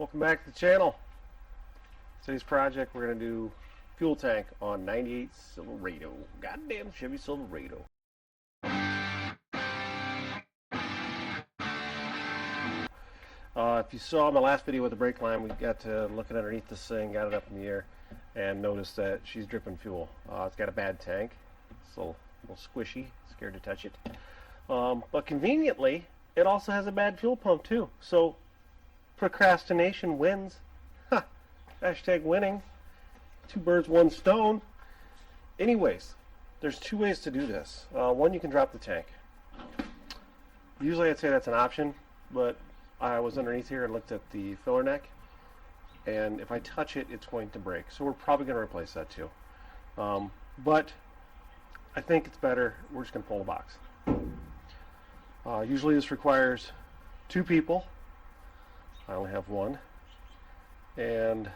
Welcome back to the channel. Today's project, we're going to do fuel tank on 98 Silverado. Goddamn Chevy Silverado. If you saw my last video with the brake line, we got to looking underneath this thing, got it up in the air, and noticed that she's dripping fuel. It's got a bad tank. It's a little squishy, scared to touch it. But conveniently, it also has a bad fuel pump too. So procrastination wins. Ha! Hashtag winning. Two birds, one stone. Anyways, there's two ways to do this. One, you can drop the tank. Usually I'd say that's an option, but I was underneath here and looked at the filler neck, and if I touch it, it's going to break. So we're probably going to replace that too. But I think it's better, we're just going to pull the box. Usually this requires two people. I only have one, and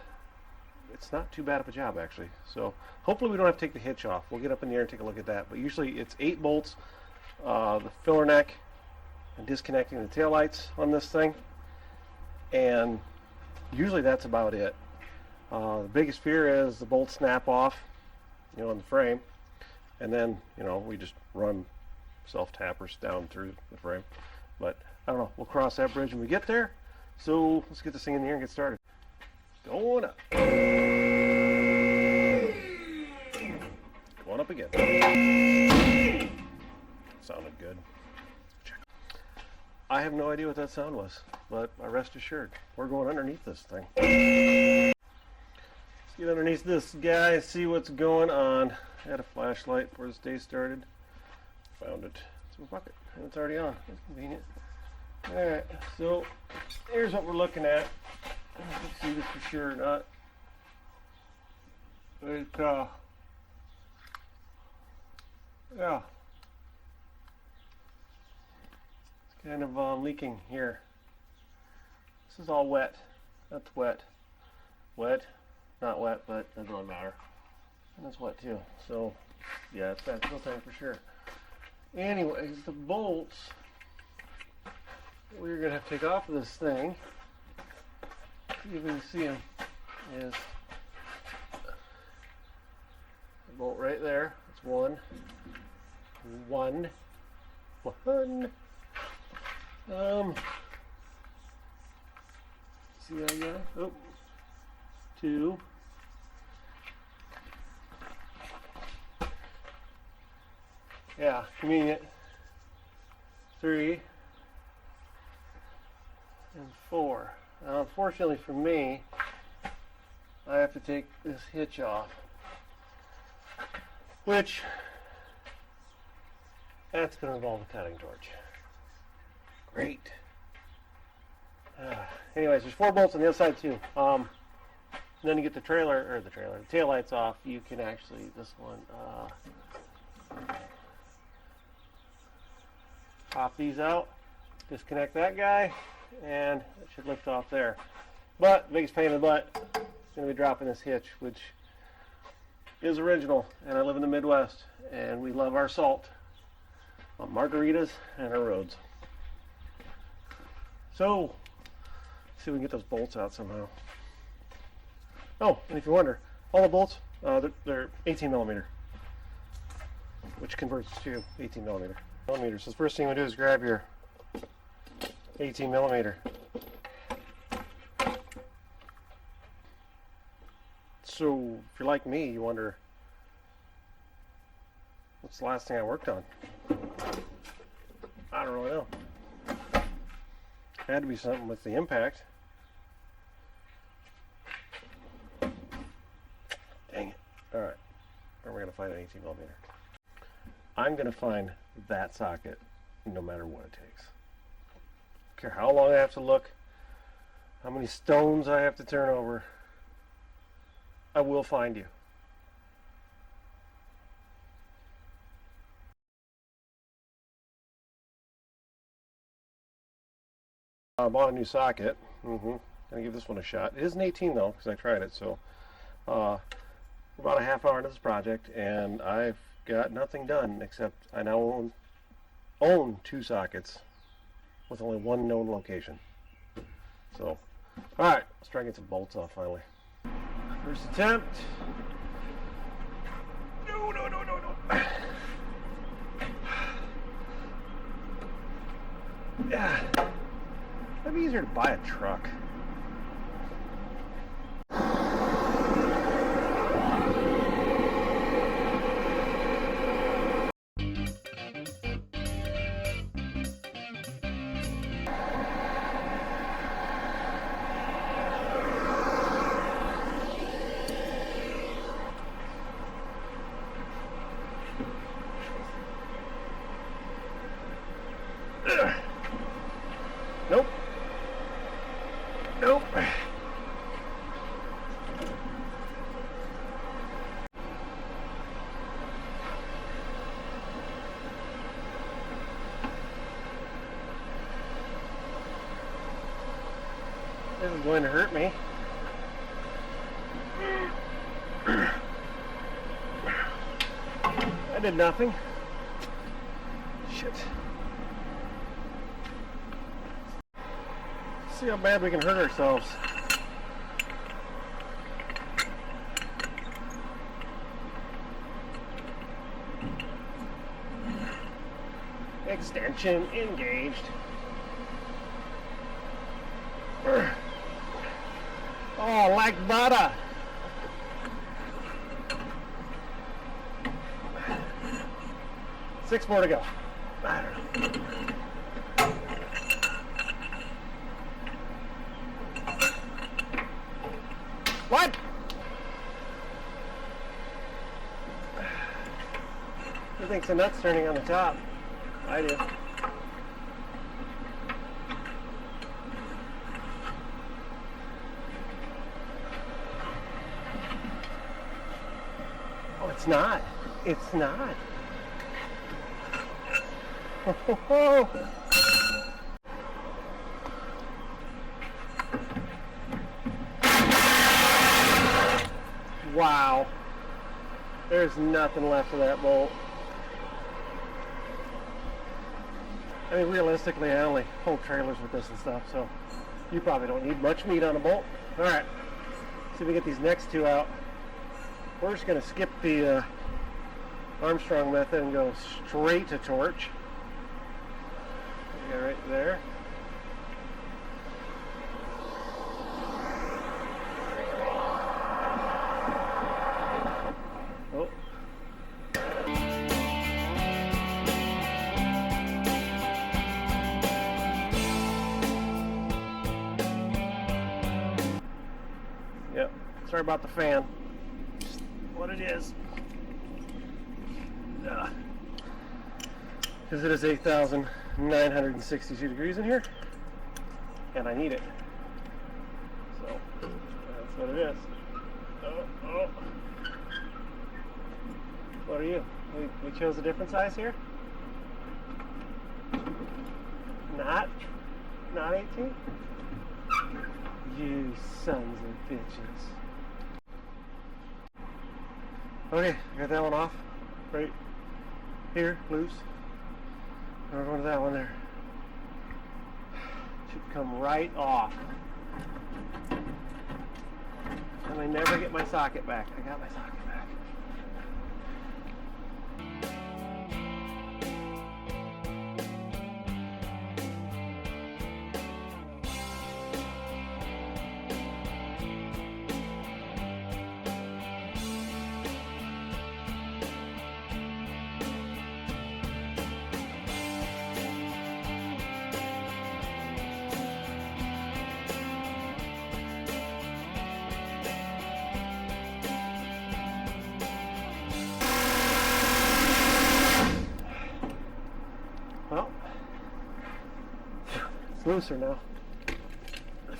it's not too bad of a job actually. So hopefully we don't have to take the hitch off. We'll get up in the air and take a look at that. But usually it's 8 bolts, the filler neck, and disconnecting the taillights on this thing, and usually that's about it. The biggest fear is the bolts snap off, on the frame, and then we just run self-tappers down through the frame. But I don't know, we'll cross that bridge when we get there. So let's get this thing in the air and get started. Going up. Going up again. Sounded good. I have no idea what that sound was, but I rest assured, we're going underneath this thing. Let's get underneath this guy, see what's going on. I had a flashlight before this day started. Found it. It's a bucket, and it's already on. That's convenient. Alright, so here's what we're looking at. I don't know if you can see this for sure or not. But, yeah. It's kind of leaking here. This is all wet. That's wet. Wet. Not wet, but it doesn't really matter. And it's wet too. So, yeah, it's bad fuel tank for sure. Anyways, the bolts we're going to have to take off of this thing, see if we can see them, is the bolt right there. It's one. See that again? Oh, 2. Yeah, convenient. 3. And 4. Now, unfortunately for me, I have to take this hitch off, which that's going to involve a cutting torch. Great. Anyways, there's 4 bolts on the other side too. And then you get the taillights off. You can actually, this one, pop these out, disconnect that guy, and it should lift off there. But the biggest pain in the butt is going to be dropping this hitch, which is original, and I live in the Midwest, and we love our salt on margaritas and our roads. So let's see if we can get those bolts out somehow. Oh, and if you wonder, all the bolts, they're 18 millimeter, which converts to 18 millimeter. So the first thing we do is grab your 18 millimeter. So if you're like me, you wonder, what's the last thing I worked on? I don't really know. Had to be something with the impact. Dang it. Alright. Where are we going to find an 18 millimeter? I'm going to find that socket no matter what it takes. I don't care how long I have to look, how many stones I have to turn over, I will find you. I bought a new socket. Gonna give this one a shot. It is an 18 though, because I tried it. So about a half hour into this project, and I've got nothing done except I now own 2 sockets with only one known location. So, alright, Let's try and get some bolts off finally. First attempt. No, no, no, no, no. Yeah. That'd be easier to buy a truck. Nope. Nope. This is going to hurt me. I did nothing. Shit. See how bad we can hurt ourselves. Extension engaged. Oh, like butter. Six more to go. I don't know. What? Who thinks the nut's turning on the top? I do. Oh, it's not. It's not. Oh. Wow. There's nothing left of that bolt. I mean, realistically, I only hold trailers with this and stuff, so you probably don't need much meat on a bolt. All right, see if we get these next two out. We're just going to skip the Armstrong method and go straight to torch. Okay, right there. Oh. Yep, sorry about the fan. Just what it is. Because it is 8,962 degrees in here, and I need it. So that's what it is. Oh. What are you? We chose a different size here? Not 18? You sons of bitches. Okay, I got that one off. Right here, loose. Now we're going to that one there. Should come right off. And I never get my socket back. I got my socket back. Well, it's looser now. I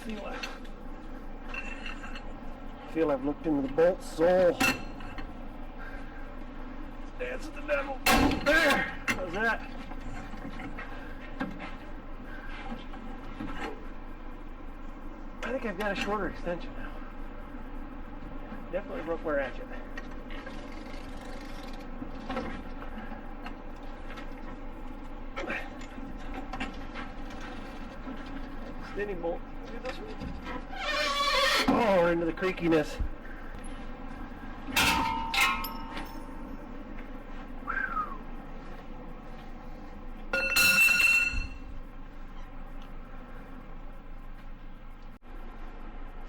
feel I've looked into the bolt sole. Dance with the devil. There! How's that? I think I've got a shorter extension now. Definitely broke my ratchet. Spinning bolt. Look at this one. Oh, we're into the creakiness.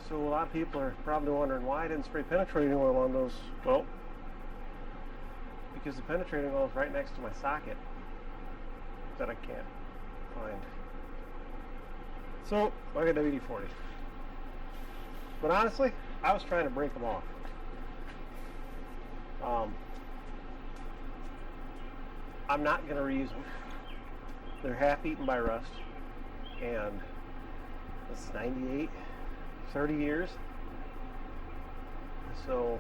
So a lot of people are probably wondering why I didn't spray penetrating oil on those. Well, because the penetrating oil is right next to my socket that I can't find. So I got WD-40. But honestly, I was trying to break them off. I'm not going to reuse them. They're half eaten by rust. And it's 98, 30 years. So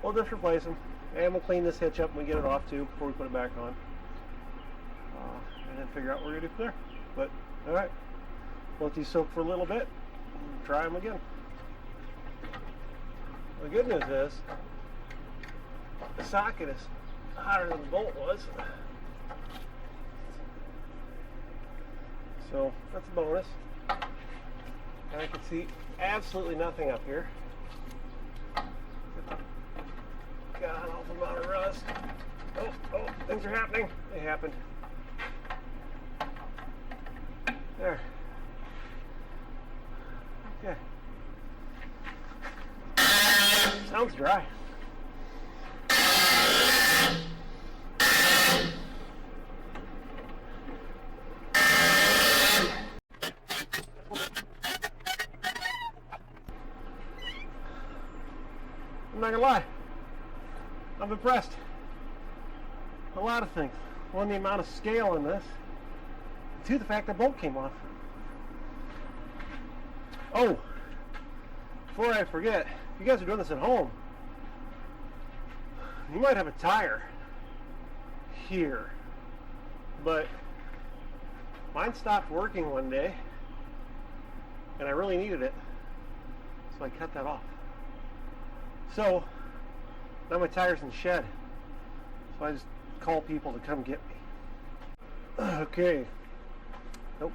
we'll just replace them. And we'll clean this hitch up and we get it off too before we put it back on. And then figure out what we're going to do from there. But, alright. Let these soak for a little bit and try them again. The good news is the socket is hotter than the bolt was, so that's a bonus. And I can see absolutely nothing up here. Got an awful amount of rust. Oh, things are happening. They happened. There. Okay. Sounds dry. I'm not gonna lie, I'm impressed. A lot of things. One, the amount of scale in this. Two, the fact the bolt came off. Oh, before I forget, if you guys are doing this at home, you might have a tire here, but mine stopped working one day and I really needed it, so I cut that off. So now my tire's in the shed, so I just call people to come get me. Okay. Nope.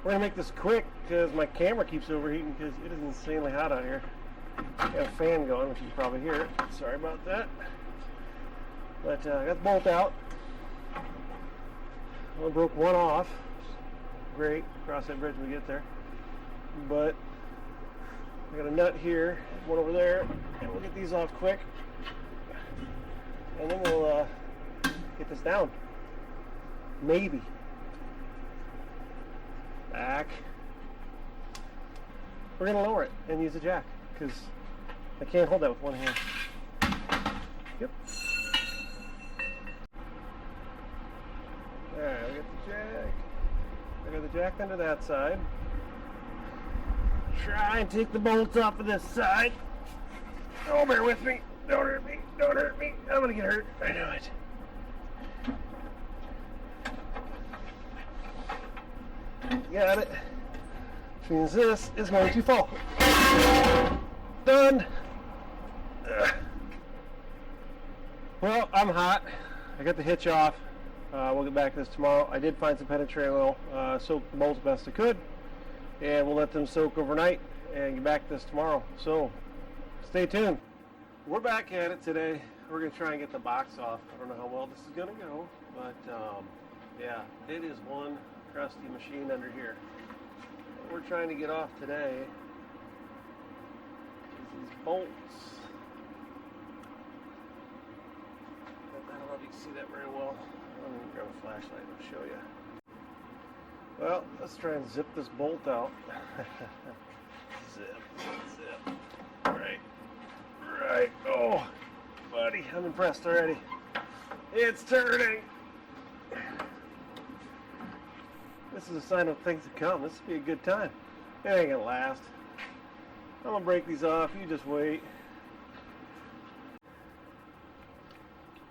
We're gonna make this quick because my camera keeps overheating because it is insanely hot out here. I got a fan going, which you can probably hear it. Sorry about that. But I got the bolt out. I broke one off. Great. Cross that bridge when we get there. But I got a nut here, one over there, and we'll get these off quick. And then we'll get this down. Maybe. Back. We're going to lower it and use a jack because I can't hold that with one hand. Yep. Alright, I got the jack. I got the jack under that side. Try and take the bolts off of this side. Oh, bear with me. Don't hurt me. Don't hurt me. I'm going to get hurt. I know it. Got it. Which means this is going to fall. Done. Well, I'm hot. I got the hitch off. We'll get back to this tomorrow. I did find some penetrating oil. Soaked the bolts best I could. And we'll let them soak overnight and get back to this tomorrow. So, stay tuned. We're back at it today. We're going to try and get the box off. I don't know how well this is going to go. But, yeah, it is one crusty machine under here. What we're trying to get off today is these bolts. I don't know if you can see that very well. I'm going to grab a flashlight and I'll show you. Well, let's try and zip this bolt out. Zip. Right. Oh, buddy, I'm impressed already. It's turning. This is a sign of things to come. This will be a good time. It ain't gonna last. I'm gonna break these off. You just wait.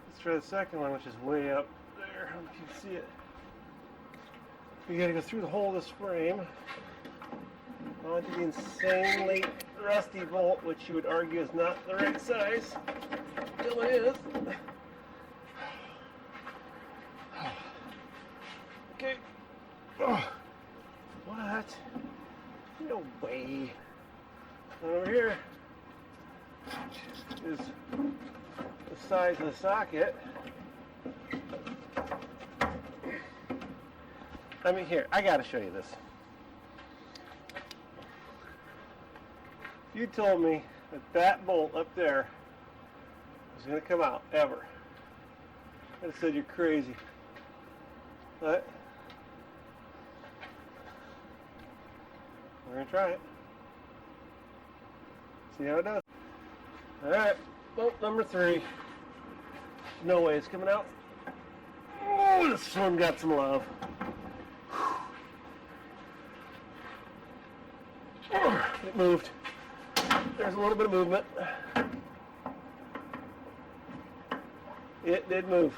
Let's try the second one, which is way up there. I don't know if you can see it. You gotta go through the hole of this frame onto the insanely rusty bolt, which you would argue is not the right size. Until it is. Okay. Oh, what? No way. And over here is the size of the socket. I mean, here, I gotta show you this. You told me that that bolt up there was gonna come out, ever. I said you're crazy. But we're gonna try it. See how it does. Alright, bolt number 3. No way it's coming out. Oh, this one got some love. It moved. There's a little bit of movement. It did move.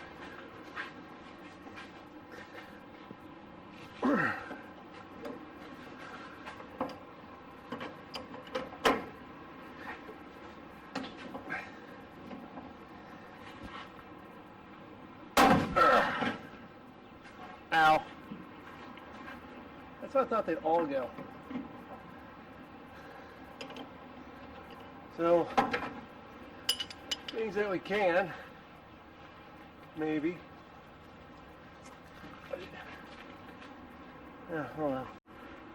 Ow. That's what I thought they'd all go. So, things that we can, maybe. Yeah, hold on.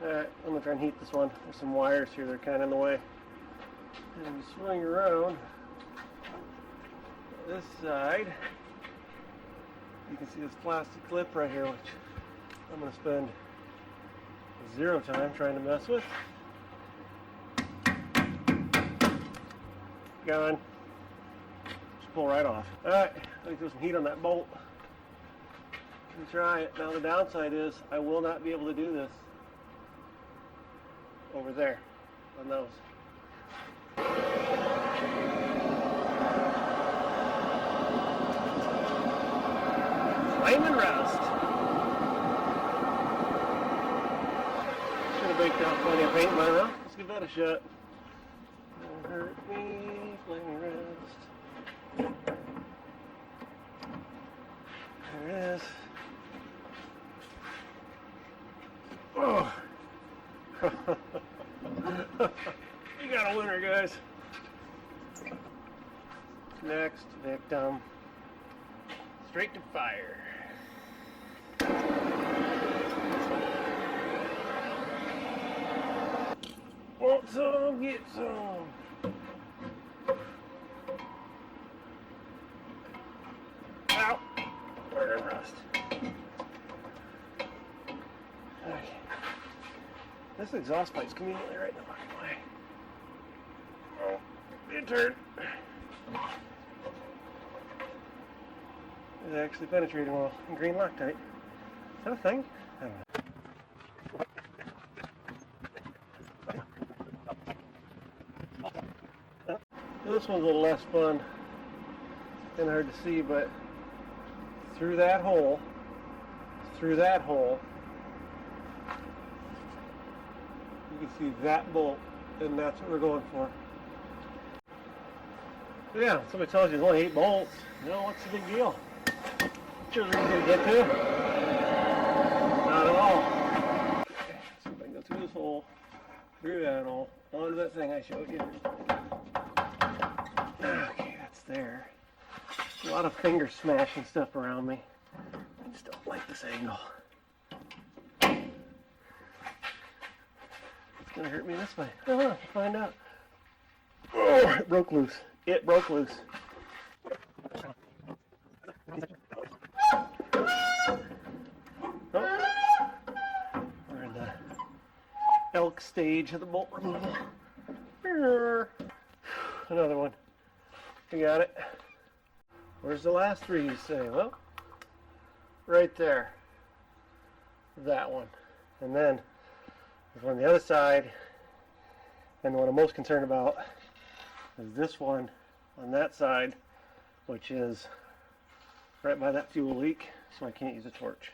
Alright, I'm going to try and heat this one. There's some wires here that are kind of in the way. And we swing around this side. You can see this plastic clip right here, which I'm going to spend 0 time trying to mess with. Gone. Just pull right off. Alright, let me throw some heat on that bolt. Let me try it. Now the downside is I will not be able to do this over there on those. Flame and rust. Should have baked out plenty of paint by now. Let's give that a shot. Don't hurt me, flame and rust. There it is. Oh. You got a winner, guys. Next victim. Straight to fire. Want some, get some. Ow. Burn and rust. Okay. This exhaust pipe's conveniently right in the fucking way. Oh, it turned. It's actually penetrating well in green Loctite. Is that a thing? I don't know. This one's a little less fun and hard to see, but through that hole, you can see that bolt, and that's what we're going for. So yeah, somebody tells you there's only 8 bolts. You know, what's the big deal? Sure they're easy to get to. Not at all. Okay, so if I can go through this hole, through that hole, onto that thing I showed you. Okay, that's there. A lot of finger smashing stuff around me. I just don't like this angle. It's gonna hurt me this way. I don't know, we'll find out. Oh, it broke loose. It broke loose. Oh. We're in the elk stage of the bolt removal. Another one. You got it. Where's the last 3 you say? Well, right there. That one. And then there's one on the other side. And the one I'm most concerned about is this one on that side, which is right by that fuel leak, so I can't use a torch.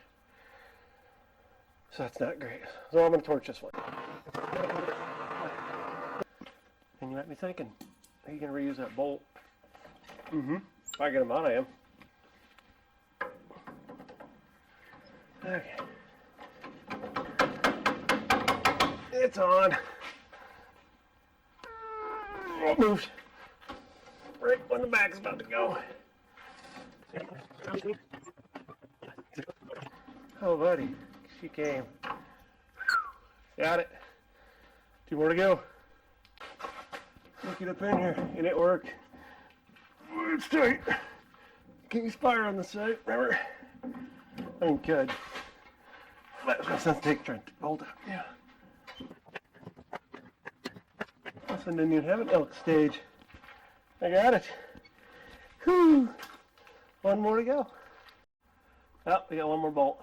So that's not great. So I'm going to torch this one. And you might be thinking, are you going to reuse that bolt? Mm-hmm. If I get them out, I am. Okay. It's on. Oh, moved. Right when the back's about to go. Oh, buddy, she came. Got it. 2 more to go. Look it up in here, and it worked. It's tight. Can't use fire on the side, remember? I mean, could. But it's no sense trying to hold up. Yeah. This one didn't even have an elk stage. I got it. Whew. 1 more to go. Oh, we got 1 more bolt.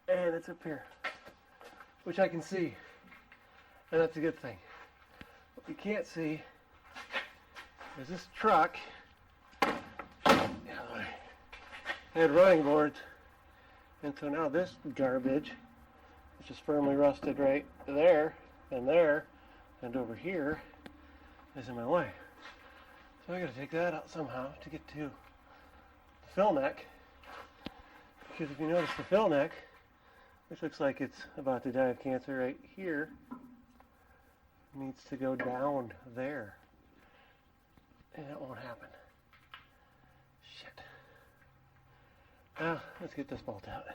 And it's up here, which I can see. And that's a good thing. What you can't see is this truck had running boards. And so now this garbage is just firmly rusted right there, and over here is in my way. So I gotta take that out somehow to get to the fill neck. Because if you notice the fill neck, which looks like it's about to die of cancer right here, needs to go down there. And that won't happen. Shit. Now, let's get this bolt out.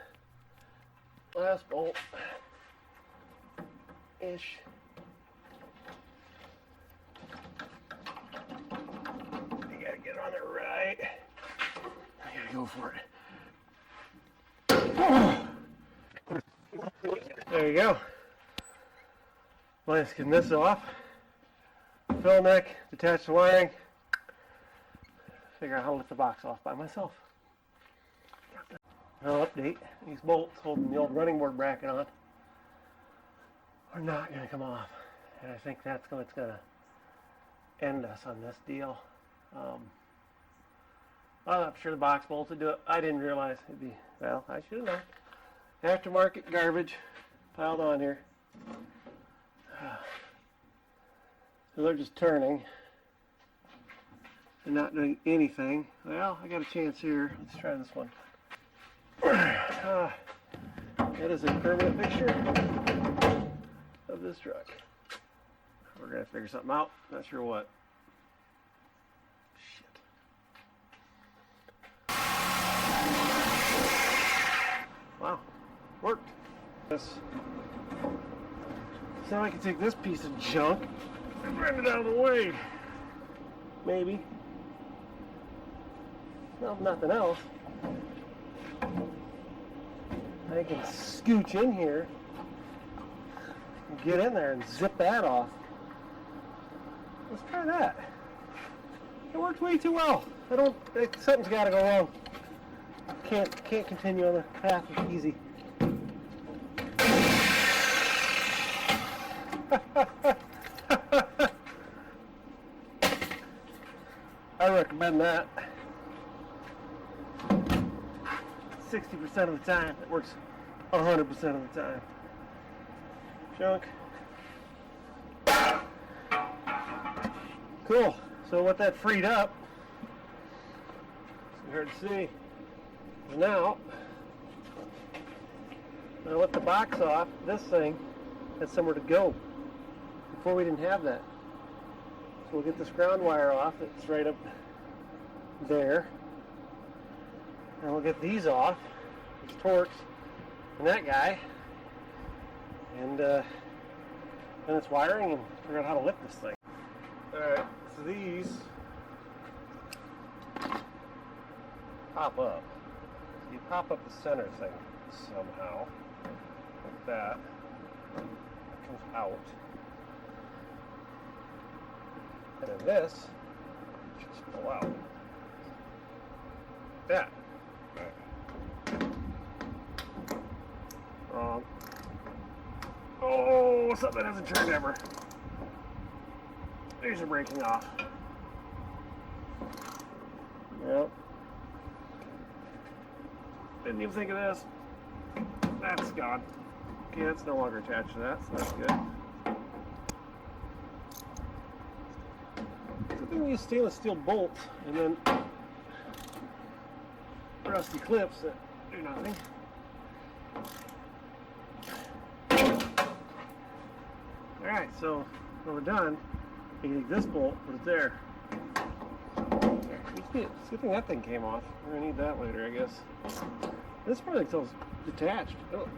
Last bolt. Ish. You gotta get on it right. I gotta go for it. There you go. Let's get this off. Fill neck, detach the wiring. Figure out how to lift the box off by myself. I'll update. These bolts holding the old running board bracket on are not going to come off. And I think that's what's going to end us on this deal. I'm sure the box bolts would do it. I didn't realize it'd be, well, I should have known. Aftermarket garbage piled on here. So they're just turning and not doing anything. Well, I got a chance here. Let's try this one. That is a permanent picture of this truck. We're going to figure something out. Not sure what. Shit. Wow. Worked. This. So I can take this piece of junk and run it out of the way. Maybe. Well, nothing else. I can scooch in here and get in there and zip that off. Let's try that. It worked way too well. Something's got to go wrong. Can't continue on the path of easy. I recommend that. 60% of the time. It works 100% of the time. Junk. Cool. So what that freed up, it's hard to see, is now, when I lift the box off, this thing has somewhere to go. Before we didn't have that. So we'll get this ground wire off. It's right up there. And we'll get these off. It's Torx and that guy. And then it's wiring and figure out how to lift this thing. Alright, so these pop up. So you pop up the center thing somehow. Like that. It comes out. And then this just pull out. Like that. Wrong. Oh, something that hasn't turned ever. These are breaking off. Yep. Didn't even think of this. That's gone. Okay, that's no longer attached to that, so that's good. So then we use stainless steel bolts and then rusty clips that do nothing. Alright, so when we're done, You can take this bolt, put it there. It's a good thing that thing came off. We're gonna need that later, I guess. This probably feels detached. Oh.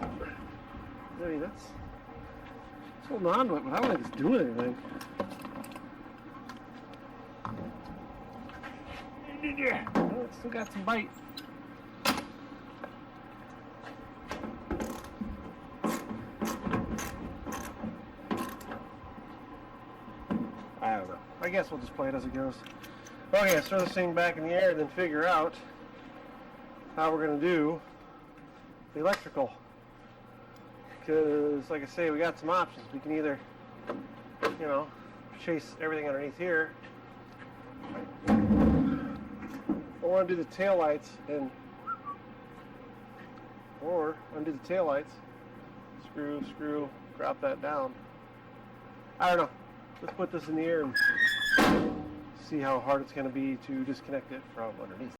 I mean, it's holding on to it, but I don't think it's doing anything. Oh, it's still got some bite. I don't know. I guess we'll just play it as it goes. Okay, let's throw this thing back in the air and then figure out how we're going to do the electrical. Because, like I say, we got some options. We can either, you know, chase everything underneath here, or undo the taillights or undo the taillights, screw, drop that down. I don't know. Let's put this in the air and see how hard it's going to be to disconnect it from underneath.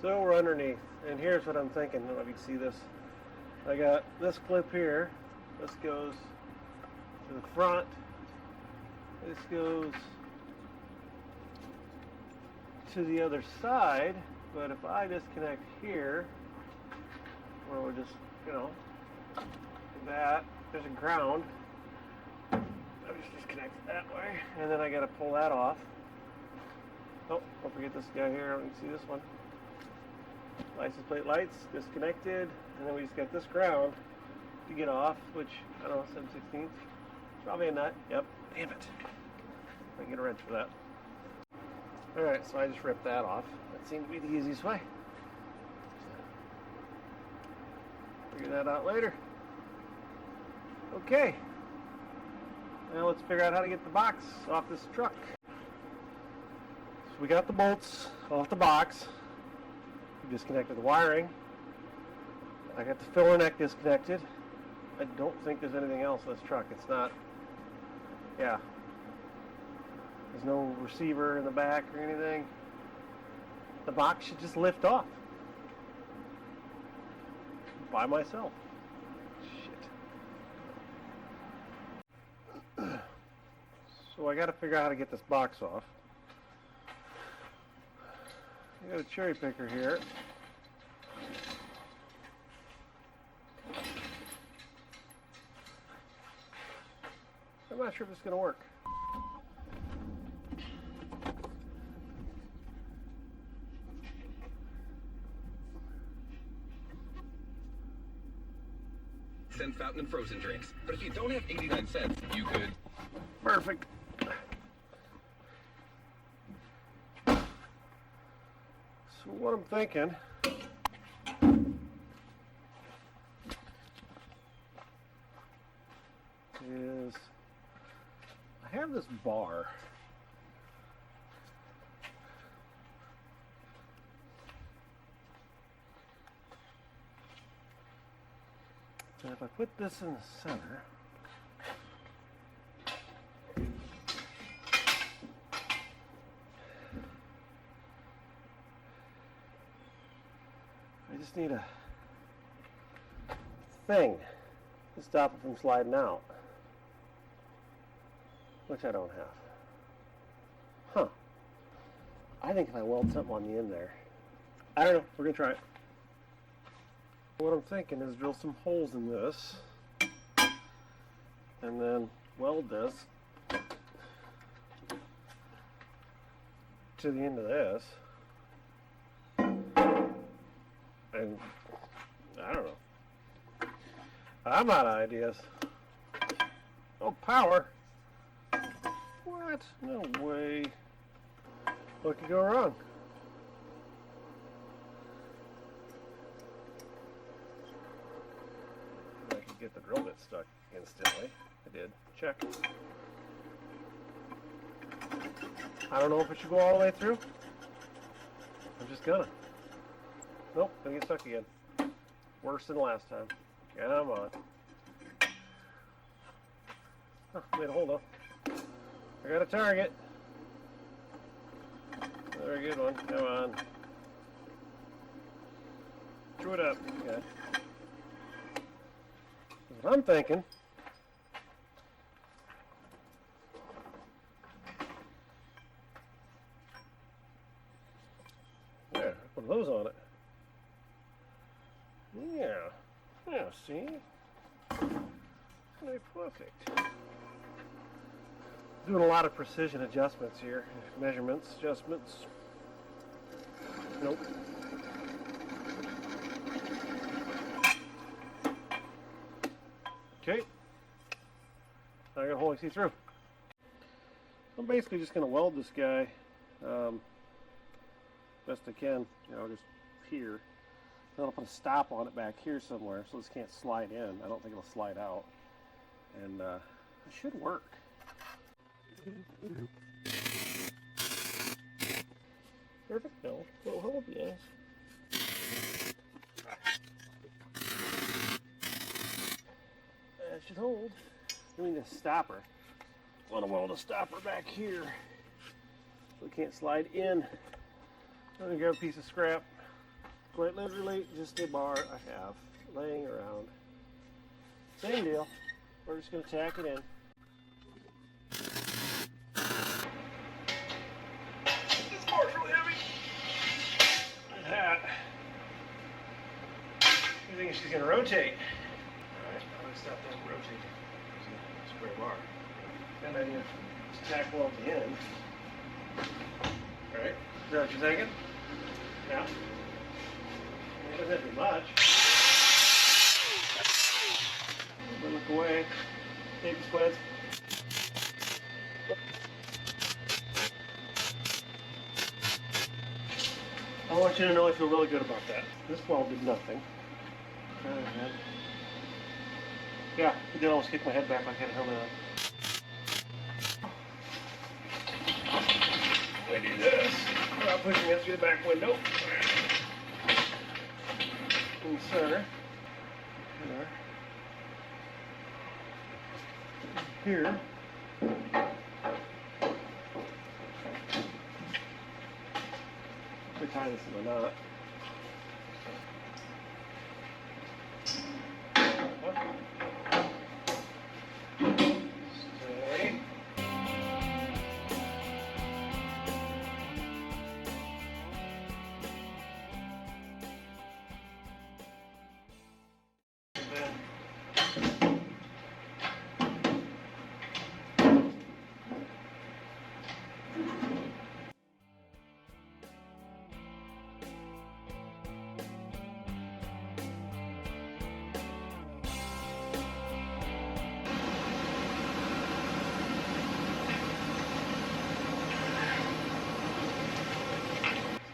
So we're underneath, and here's what I'm thinking. I don't know if you can see this. I got this clip here. This goes to the front. This goes to the other side. But if I disconnect here, or we'll just, you know, that, there's a ground. I just disconnect it that way, and then I got to pull that off. Oh, don't forget this guy here. You can see this one. License plate lights disconnected, and then we just got this ground to get off, which I don't know, 7/16. Probably a nut. Yep. Damn it. I can get a wrench for that. All right, so I just ripped that off. That seemed to be the easiest way. Figure that out later. Okay. Now let's figure out how to get the box off this truck. So we got the bolts off the box. We disconnected the wiring. I got the filler neck disconnected. I don't think there's anything else in this truck. It's not, yeah. There's no receiver in the back or anything. The box should just lift off by myself. Shit. So I got to figure out how to get this box off. I got a cherry picker here. I'm not sure if it's going to work. Cent fountain and frozen drinks. But if you don't have 89 cents, you could. Perfect. So what I'm thinking is I have this bar. And if I put this in the center, I just need a thing to stop it from sliding out, which I don't have. Huh. I think if I weld something on the end there, I don't know, we're going to try it. What I'm thinking is drill some holes in this and then weld this to the end of this, and I don't know, I'm out of ideas. Oh, power. What? No way. What could go wrong? I could get the drill bit stuck instantly. I did. Check. I don't know if it should go all the way through. I'm just gonna. Nope, gonna get stuck again. Worse than last time. Come on. Oh, made a hole though. I got a target. Very good one. Come on. Screw it up. Okay. What I'm thinking of those on it. Yeah. Yeah, see? Very perfect. Doing a lot of precision adjustments here. Measurements, adjustments. Nope. Okay. Now I got a hole I see through. I'm basically just going to weld this guy best I can, just here. Then I'll put a stop on it back here somewhere so this can't slide in. I don't think it'll slide out. And it should work. Perfect, no. Little hold, yes. That should hold. I mean, the stopper. I want to weld a stopper back here so it can't slide in. I'm going to grab a piece of scrap. Quite literally just a bar I have laying around. Same deal. We're just going to tack it in. This bar's really heavy. Like that. I think she's going to rotate. Alright, I'm going to stop that rotating. It's a square bar. And then you tack weld the end. Alright, is that what you're thinking? Yeah. It doesn't have to be much. But look away. Take the splits. I want you to know I feel really good about that. This weld did nothing. Yeah, it did almost kick my head back like I had a helmet on. I do this without pushing it through the back window. In the center. Here. We tie this in a knot. Stay.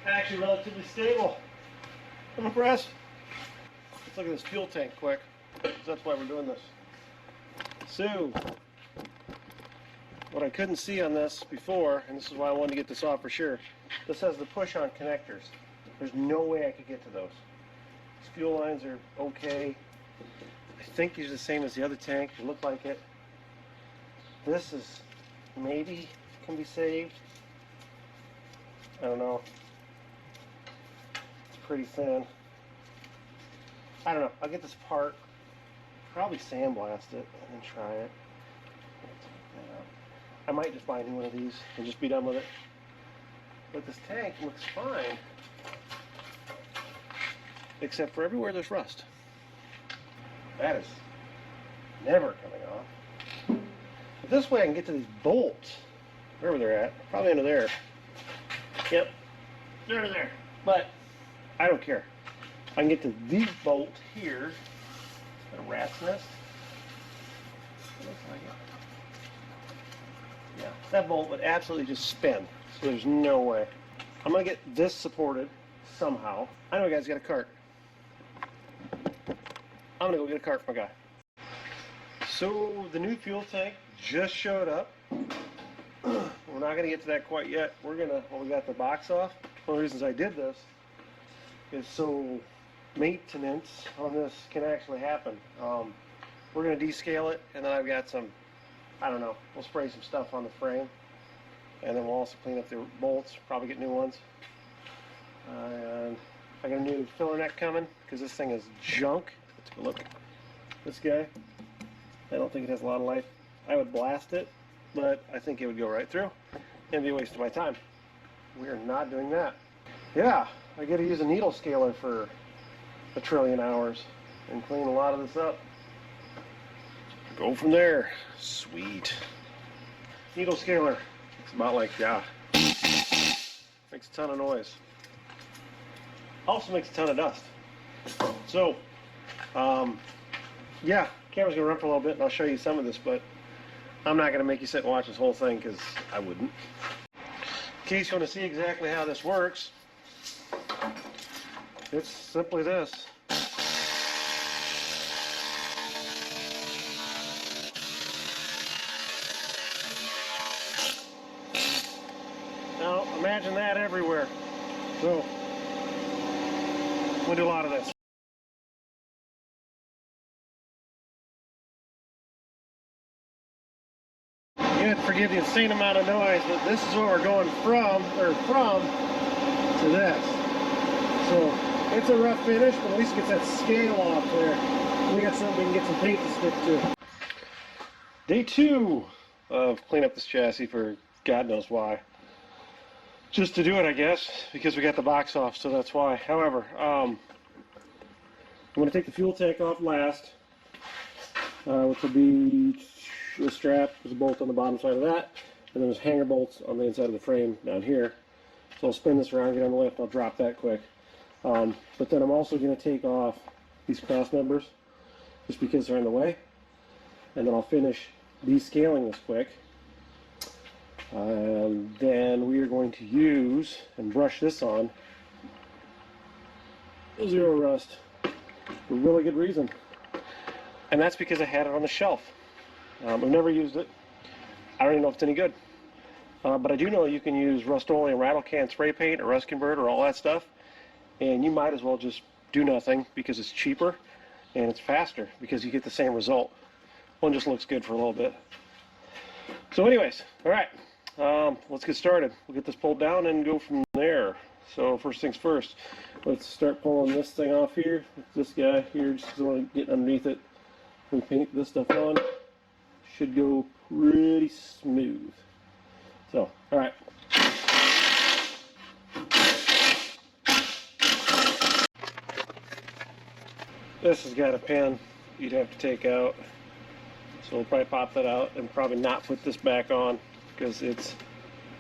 Actually relatively stable. I'm impressed. Let's look at this fuel tank quick. That's why we're doing this. So, what I couldn't see on this before, and this is why I wanted to get this off for sure, this has the push-on connectors. There's no way I could get to those. These fuel lines are okay. I think these are the same as the other tank. They look like it. This is maybe can be saved. I don't know. Pretty thin. I don't know. I'll get this apart, probably sandblast it, and then try it. I might just buy a new one of these and just be done with it. But this tank looks fine, except for everywhere there's rust. That is never coming off. But this way I can get to these bolts, wherever they're at, probably under there. Yep, they're under there. But I don't care. I can get to these bolts here. Is that a rat's nest? It looks like it. Yeah, that bolt would absolutely just spin. So there's no way. I'm going to get this supported somehow. I know a guy's got a cart. I'm going to go get a cart for my guy. So the new fuel tank just showed up. We're not going to get to that quite yet. We're going to, when we got the box off, one of the reasons I did this is so maintenance on this can actually happen. We're going to descale it, and then I've got some, I don't know, we'll spray some stuff on the frame, and then we'll also clean up the bolts, probably get new ones. And I got a new filler neck coming, because this thing is junk. Let's take a look. This guy, I don't think it has a lot of life. I would blast it, but I think it would go right through and be a waste of my time. We are not doing that. Yeah, I get to use a needle scaler for a trillion hours and clean a lot of this up. Go from there. Sweet. Needle scaler. It's about like, yeah. Makes a ton of noise. Also makes a ton of dust. So, yeah, camera's gonna run for a little bit and I'll show you some of this, but I'm not gonna make you sit and watch this whole thing because I wouldn't. In case you want to see exactly how this works, it's simply this. Now, imagine that everywhere. So, we'll do a lot of this. You have to forgive the insane amount of noise, but this is where we're going from to this. So, it's a rough finish, but at least it gets that scale off there. We got something we can get some paint to stick to. Day 2 of cleaning up this chassis for God knows why. Just to do it, I guess, because we got the box off, so that's why. However, I'm going to take the fuel tank off last, which will be the strap. There's a bolt on the bottom side of that, and then there's hanger bolts on the inside of the frame down here. So I'll spin this around, get on the lift, and I'll drop that quick. But then I'm also going to take off these cross members, just because they're in the way, and then I'll finish descaling this quick. Then we are going to use and brush this on Zero Rust for a really good reason, and that's because I had it on the shelf. I've never used it. I don't even know if it's any good, but I do know you can use Rust-Oleum rattle can spray paint or rust converter, all that stuff, and you might as well just do nothing because it's cheaper and it's faster because you get the same result. One just looks good for a little bit. So anyways, all right. Let's get started. We'll get this pulled down and go from there. So first things first, let's start pulling this thing off here. This guy here, just want to get underneath it. We paint this stuff on. Should go pretty smooth. So, all right. This has got a pin you'd have to take out. So we'll probably pop that out and probably not put this back on, because it's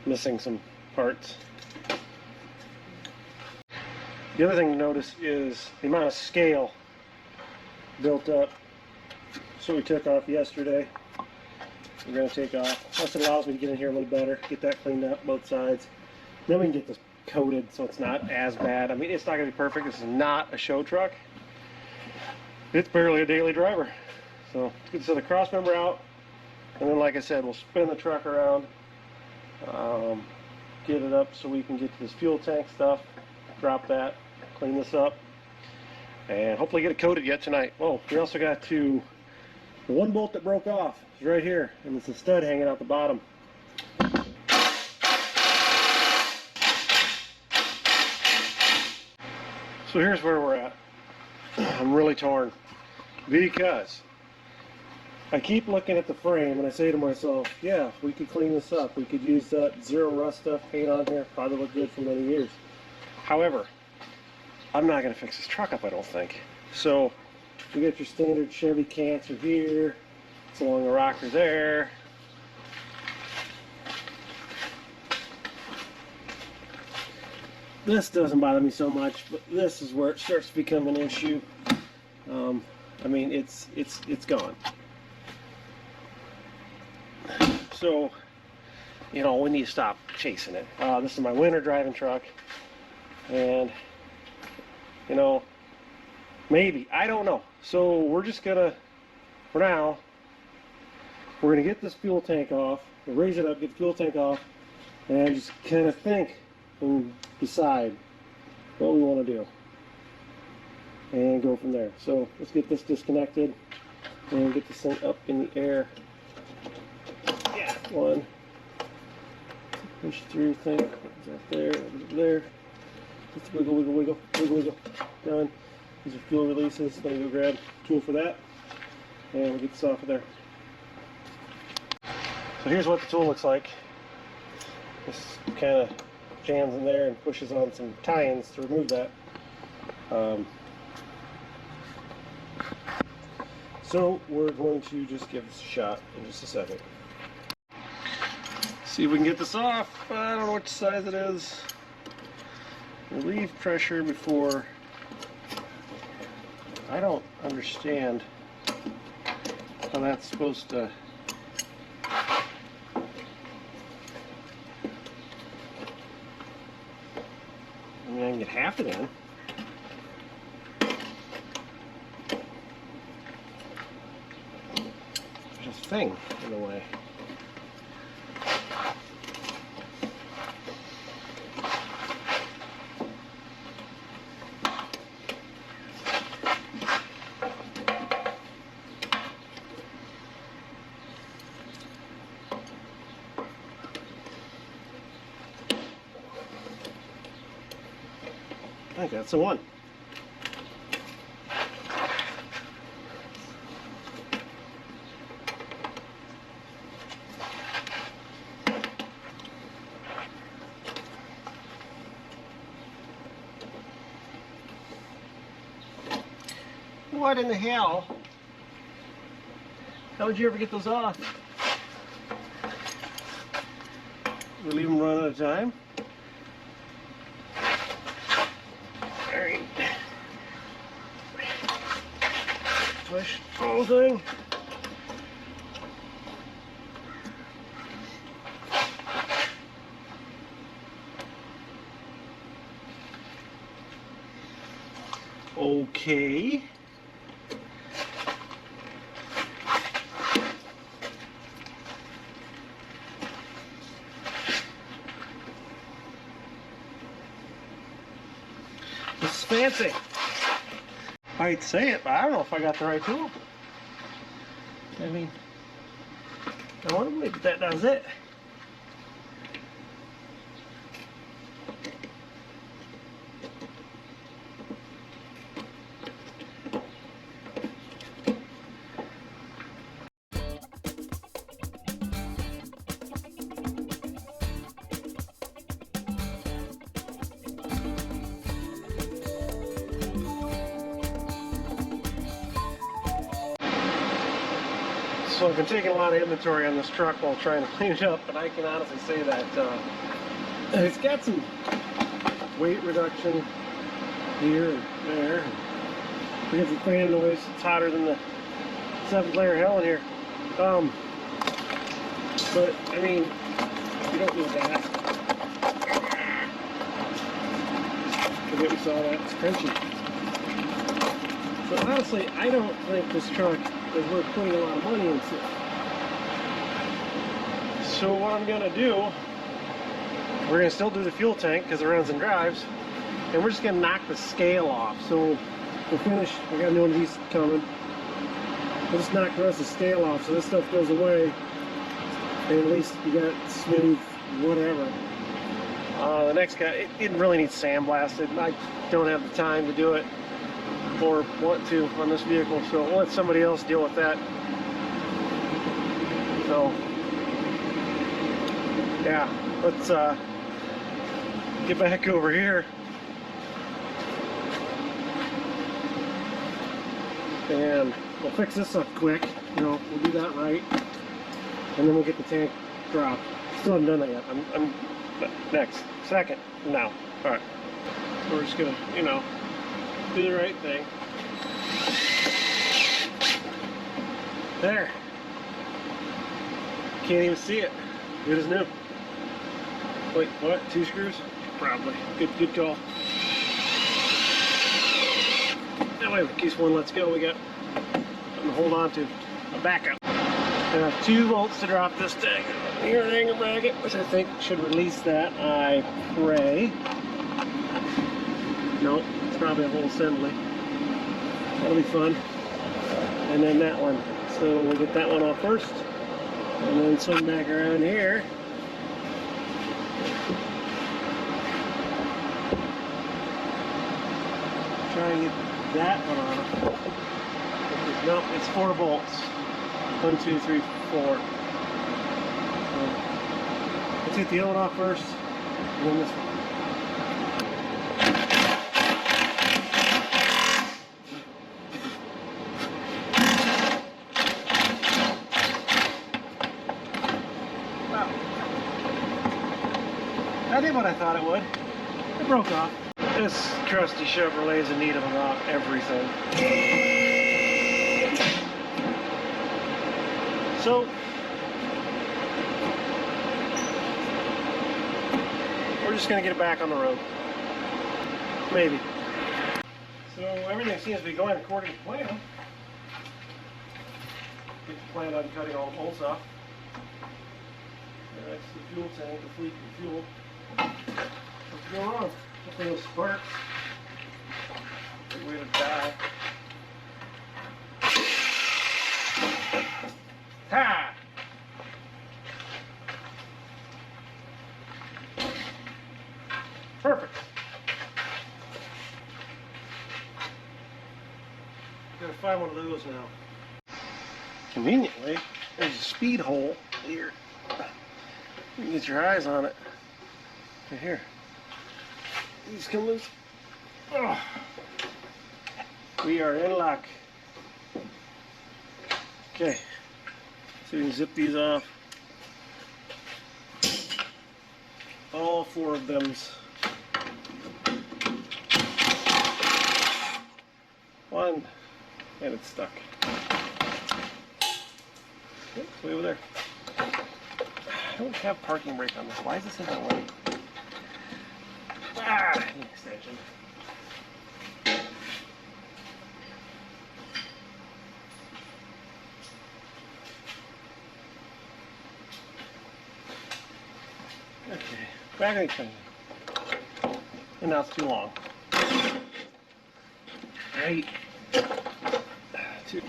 missing some parts. The other thing to notice is the amount of scale built up. So we took off yesterday. We're going to take off. Plus it allows me to get in here a little better, get that cleaned up both sides. Then we can get this coated so it's not as bad. I mean, it's not going to be perfect. This is not a show truck. It's barely a daily driver. So let's get the cross member out. And then, like I said, we'll spin the truck around, get it up so we can get to this fuel tank stuff, drop that, clean this up, and hopefully get it coated yet tonight. Oh, we also got the one bolt that broke off is right here, and it's a stud hanging out the bottom. So here's where we're at. I'm really torn because I keep looking at the frame and I say to myself, yeah, we could clean this up. We could use that Zero Rust stuff, paint on here, probably look good for many years. However, I'm not going to fix this truck up, I don't think. So, you get your standard Chevy cancer here. It's along the rocker there. This doesn't bother me so much, but this is where it starts to become an issue. I mean, it's gone. So, you know, we need to stop chasing it. This is my winter driving truck, and you know, maybe, I don't know. So we're just gonna, for now, we're gonna get this fuel tank off, we'll raise it up, get the fuel tank off, and just kind of think and decide what we want to do, and go from there. So let's get this disconnected and get this thing up in the air. Yeah, one. Push through thing. Is that there? Is it there? Just wiggle, wiggle, wiggle, wiggle, wiggle. Done. These are fuel releases. Let me go grab a tool for that, and we'll get this off of there. So here's what the tool looks like. This kind of jams in there and pushes on some tie-ins to remove that. So we're going to just give this a shot in just a second. See if we can get this off. I don't know what size it is. Relieve pressure before. I don't understand how that's supposed to. I mean, I can get half it in. There's a thing in the way. I think that's the one. What in the hell? How would you ever get those off? We leave them run at a time. Alright. Push the whole thing. Okay. This is fancy. I'd say it, but I don't know if I got the right tool. I mean, I want to believe that does it. So I've been taking a lot of inventory on this truck while trying to clean it up, and I can honestly say that it's got some weight reduction here and there. Because of the fan noise, it's hotter than the 7th layer hell in here. But I mean, you don't need that. Forget we saw that. It's crunchy. So honestly, I don't think this truck is worth putting a lot of money into. So what I'm gonna do, we're gonna still do the fuel tank because it runs and drives, and we're just gonna knock the scale off. So we'll finish. We got a new one of these coming. We'll just knock the rest of the scale off so this stuff goes away, and at least you got smooth whatever. The next guy, it really needs sandblasted. I don't have the time to do it or want to on this vehicle, so we'll let somebody else deal with that. So yeah, let's get back over here and we'll fix this up quick. You know, we'll do that right, and then we'll get the tank dropped. Still haven't done that yet. I'm next, second, now. All right, so we're just gonna, you know, do the right thing. There. Can't even see it. Good as new. Wait, what? 2 screws? Probably. Good call. That way, in case one lets go, we got something to hold on to. A backup. 2 volts to drop this thing. Here, an anchor bracket, which I think should release that. I pray. Nope. Probably a whole assembly. That'll be fun. And then that one. So we'll get that one off first, and then swing back around here. Try and get that one on. Nope, it's 4 bolts. 1, 2, 3, 4. So let's get the other one off first, and then this one. I did what I thought it would. It broke off. This trusty Chevrolet is in need of about everything. So, we're just going to get it back on the road. Maybe. So, everything seems to be going according to plan. Get the plan on cutting all the bolts off. That's the fuel tank, the fleet and fuel. What's going on? Hopefully those sparks. Good way to die. Ha! Perfect. Gotta find one of those now. Conveniently, there's a speed hole here. You can get your eyes on it. Right here. These come loose. Oh. We are in luck. Okay. So we can zip these off. All four of them's. One. And it's stuck. It's way over there. I don't have parking brake on this. Why is this in that way? Ah, an extension. Okay, back in the and now it's too long. Right. Two.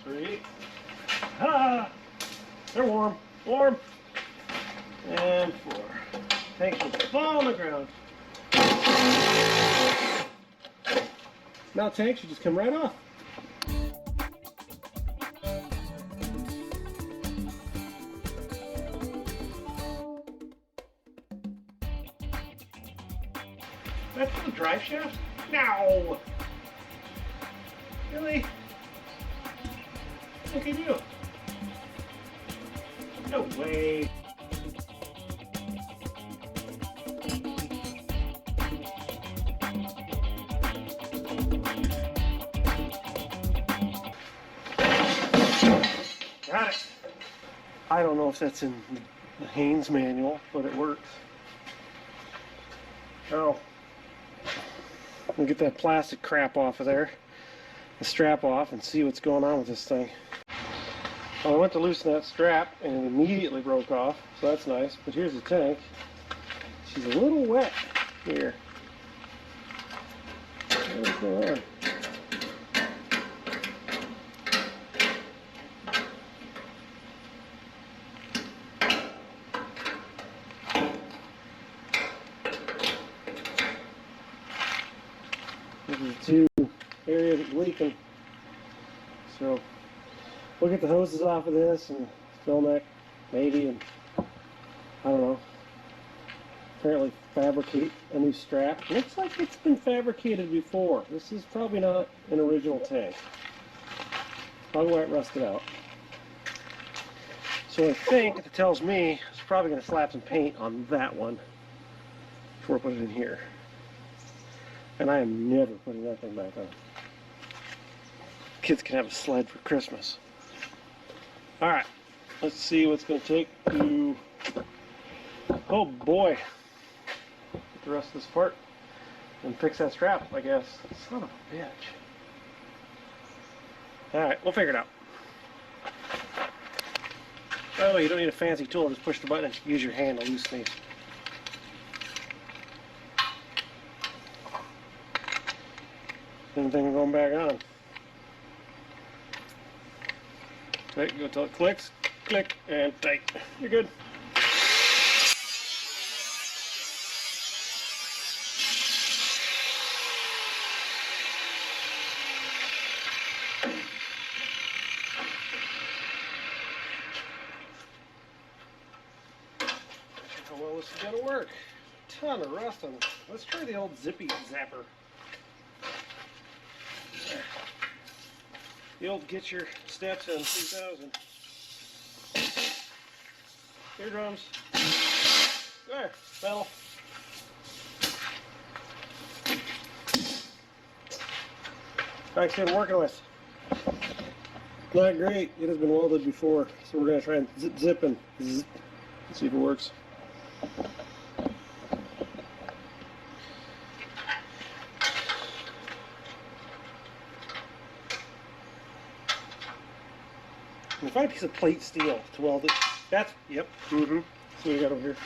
3. Ah! They're warm. Warm. And 4. Tanks will fall on the ground. Now tanks should just come right off. That's the drive shaft? No! Really? Look at you. No way. Got it. I don't know if that's in the Haynes manual, but it works. Oh. We'll get that plastic crap off of there, the strap off, and see what's going on with this thing. Well, I went to loosen that strap and it immediately broke off, so that's nice. But here's the tank. She's a little wet here. What's going on? This is the two area that's leaking. So we'll get the hoses off of this and fill neck, maybe, and I don't know. Apparently fabricate a new strap. Looks like it's been fabricated before. This is probably not an original tank. Probably why it rusted out. So I think it tells me it's probably going to slap some paint on that one before I put it in here. And I am never putting that thing back on. Kids can have a sled for Christmas. Alright, let's see what's going to take to, oh boy, get the rest of this part and fix that strap, I guess. Son of a bitch. Alright, we'll figure it out. By the way, you don't need a fancy tool, just push the button and use your hand to loosen these. Same thing going back on. Okay, go till it clicks, click, and tight. You're good. How well this is gonna work. Ton of rust on it. Let's try the old zippy zapper. The old get your steps in 2000. Eardrums. There, metal. Back's been working with. Not great. It has been welded before, so we're going to try and zip and zzz. See if it works. We find a piece of plate steel to weld it. That's, yep. Mm-hmm. That's what we got over here.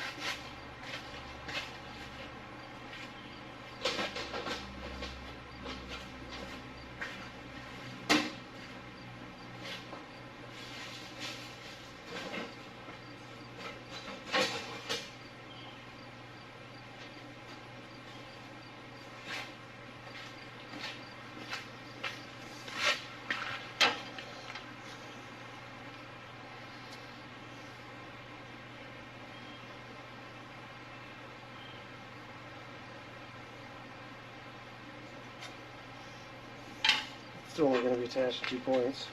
Still only going to be attached to 2 points.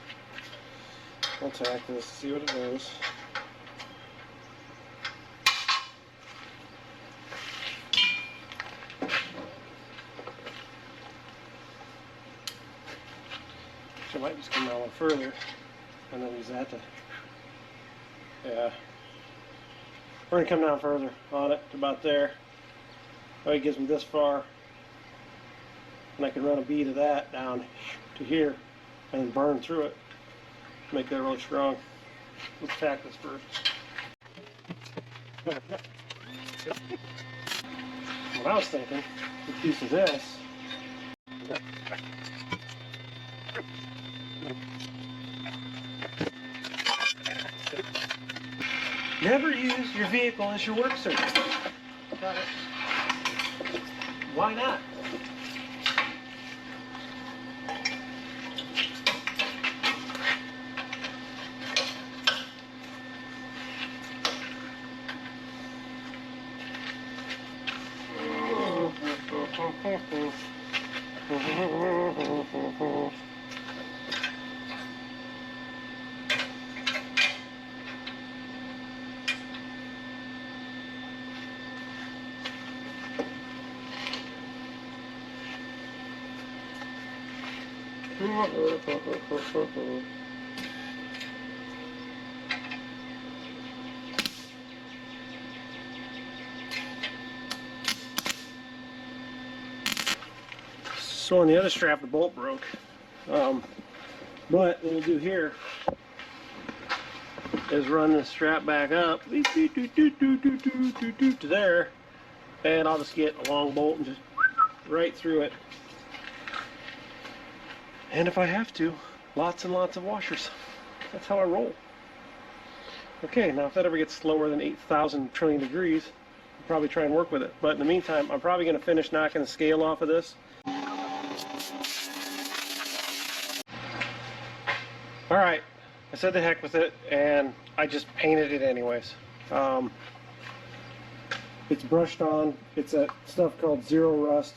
I'll tack this, see what it does. I might just come down a little further and then use that to, yeah. We're going to come down further on it to about there. That way it gives me this far. And I can run a bead of that down to here and then burn through it. Make that really strong. Let's tack this first. What I was thinking, a piece of this. Never use your vehicle as your work surface. Got it. Why not? So on the other strap, the bolt broke. But what we'll do here is run the strap back up to there, and I'll just get a long bolt and just right through it. And if I have to, lots and lots of washers. That's how I roll. Okay, now if that ever gets lower than 8,000 trillion degrees, I'll probably try and work with it. But in the meantime, I'm probably going to finish knocking the scale off of this. Alright, I said the heck with it, and I just painted it anyways. It's brushed on. It's that stuff called Zero Rust.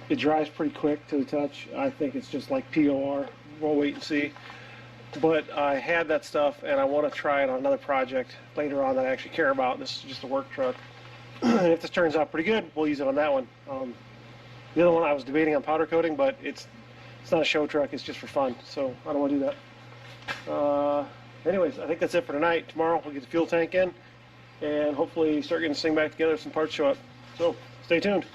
It dries pretty quick to the touch. I think it's just like POR. We'll wait and see. But I had that stuff, and I want to try it on another project later on that I actually care about. This is just a work truck. And if this turns out pretty good, we'll use it on that one. The other one I was debating on powder coating, but it's not a show truck. It's just for fun, so I don't want to do that. Anyways, I think that's it for tonight. Tomorrow we'll get the fuel tank in, and hopefully start getting this thing back together if some parts show up. So stay tuned.